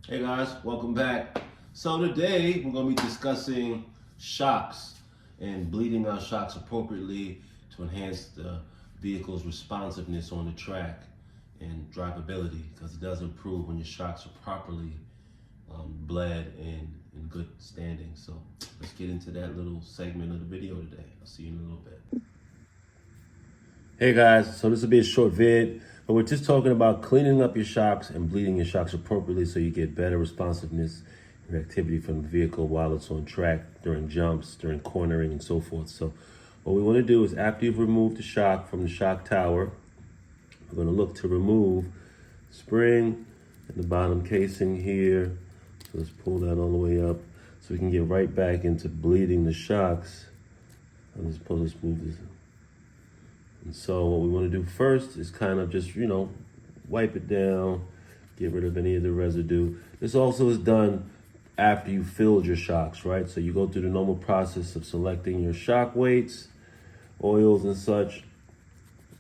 Hey guys, welcome back. So today we're going to be discussing shocks and bleeding out shocks appropriately to enhance the vehicle's responsiveness on the track and drivability, because it does improve when your shocks are properly bled and in good standing. So let's get into that little segment of the video today. I'll see you in a little bit. Hey guys, so this will be a short vid, but we're just talking about cleaning up your shocks and bleeding your shocks appropriately so you get better responsiveness and activity from the vehicle while it's on track, during jumps, during cornering, and so forth. So what we want to do is, after you've removed the shock from the shock tower, we're going to look to remove the spring and the bottom casing here. So let's pull that all the way up so we can get right back into bleeding the shocks. Let's move this. And so what we want to do first is kind of just, wipe it down, get rid of any of the residue. This also is done after you filled your shocks, right? So you go through the normal process of selecting your shock weights, oils and such,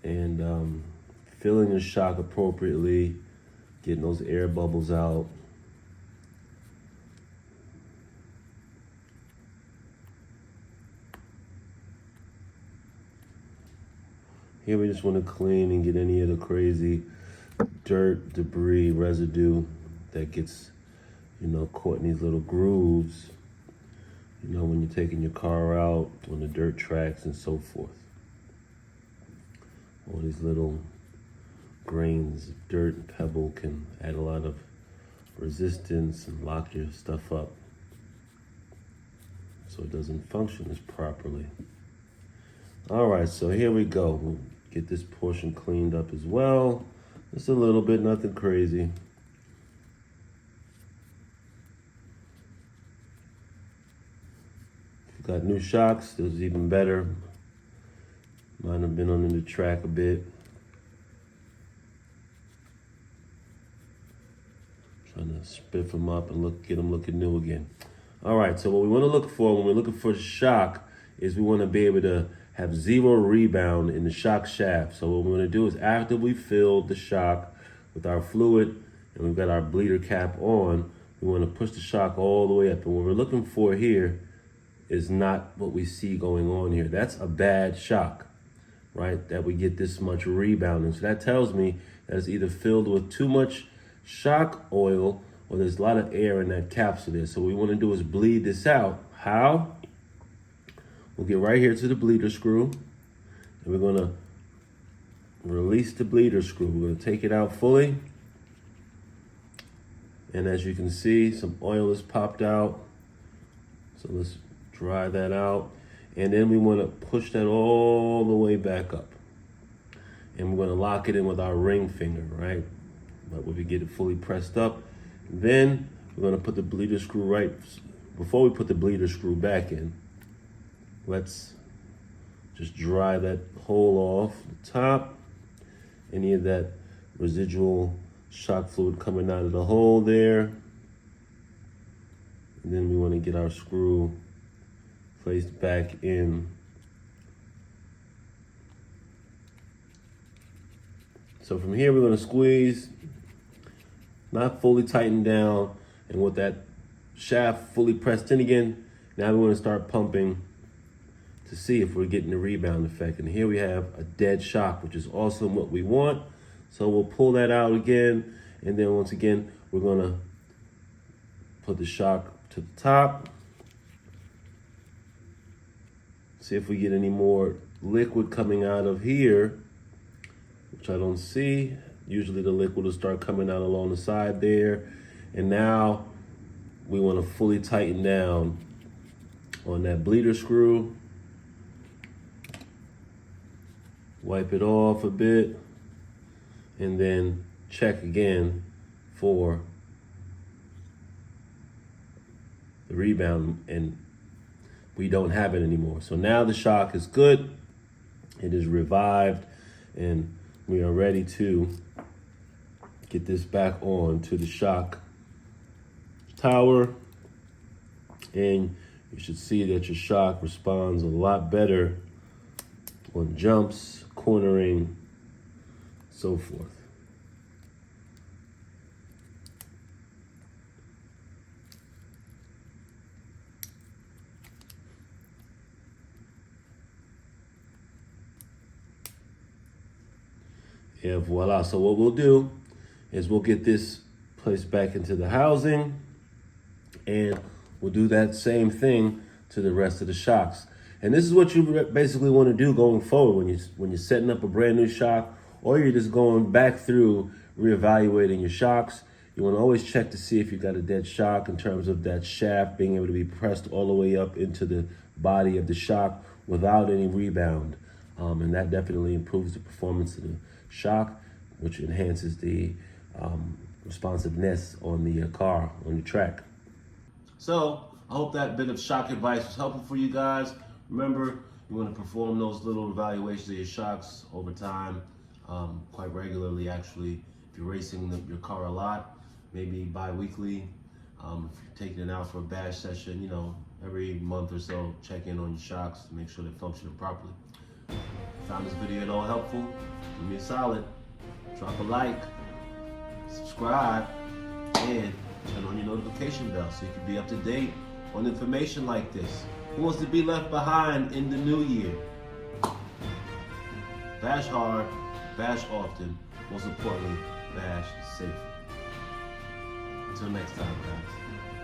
and filling your shock appropriately, getting those air bubbles out. Here we just want to clean and get any of the crazy dirt, debris, residue that gets, caught in these little grooves, when you're taking your car out on the dirt tracks and so forth. All these little grains of dirt and pebble can add a lot of resistance and lock your stuff up so it doesn't function as properly. All right, so here we go. We'll get this portion cleaned up as well. Just a little bit, nothing crazy. If you've got new shocks, those are even better. Mine have been on the track a bit. Trying to spiff them up and get them looking new again. All right, so what we want to look for when we're looking for shock is we want to be able to have zero rebound in the shock shaft. So what we want to do is, after we fill the shock with our fluid and we've got our bleeder cap on, we want to push the shock all the way up. And what we're looking for here is not what we see going on here. That's a bad shock, right? That we get this much rebounding. So that tells me that it's either filled with too much shock oil or there's a lot of air in that capsule there. So what we want to do is bleed this out. How? We'll get right here to the bleeder screw, and we're going to release the bleeder screw. We're going to take it out fully. And as you can see, some oil has popped out. So let's dry that out. And then we want to push that all the way back up. And we're going to lock it in with our ring finger, right? But when we get it fully pressed up, then we're going to put the bleeder screw right. Before we put the bleeder screw back in, let's just dry that hole off the top. Any of that residual shock fluid coming out of the hole there. And then we want to get our screw placed back in. So from here, we're going to squeeze, not fully tightened down. And with that shaft fully pressed in again, now we want to start pumping to see if we're getting the rebound effect. And here we have a dead shock, which is also what we want. So we'll pull that out again. And then once again, we're gonna put the shock to the top. See if we get any more liquid coming out of here, which I don't see. Usually the liquid will start coming out along the side there. And now we wanna fully tighten down on that bleeder screw. Wipe it off a bit, and then check again for the rebound, and we don't have it anymore. So now the shock is good, it is revived, and we are ready to get this back on to the shock tower. And you should see that your shock responds a lot better on jumps, cornering, so forth. Yeah, voila. So what we'll do is we'll get this placed back into the housing, and we'll do that same thing to the rest of the shocks. And this is what you basically want to do going forward when you're setting up a brand new shock, or you're just going back through reevaluating your shocks. You want to always check to see if you got a dead shock in terms of that shaft being able to be pressed all the way up into the body of the shock without any rebound. And that definitely improves the performance of the shock, which enhances the responsiveness on the car, on the track. So I hope that bit of shock advice was helpful for you guys. Remember, you want to perform those little evaluations of your shocks over time, quite regularly actually. If you're racing your car a lot, maybe bi-weekly. If you're taking it out for a bash session, you know, every month or so, check in on your shocks to make sure they're functioning properly. If you found this video at all helpful, give me a solid. Drop a like, subscribe, and turn on your notification bell so you can be up to date on information like this. Who wants to be left behind in the new year? Bash hard, bash often, most importantly, bash safe. Until next time, guys.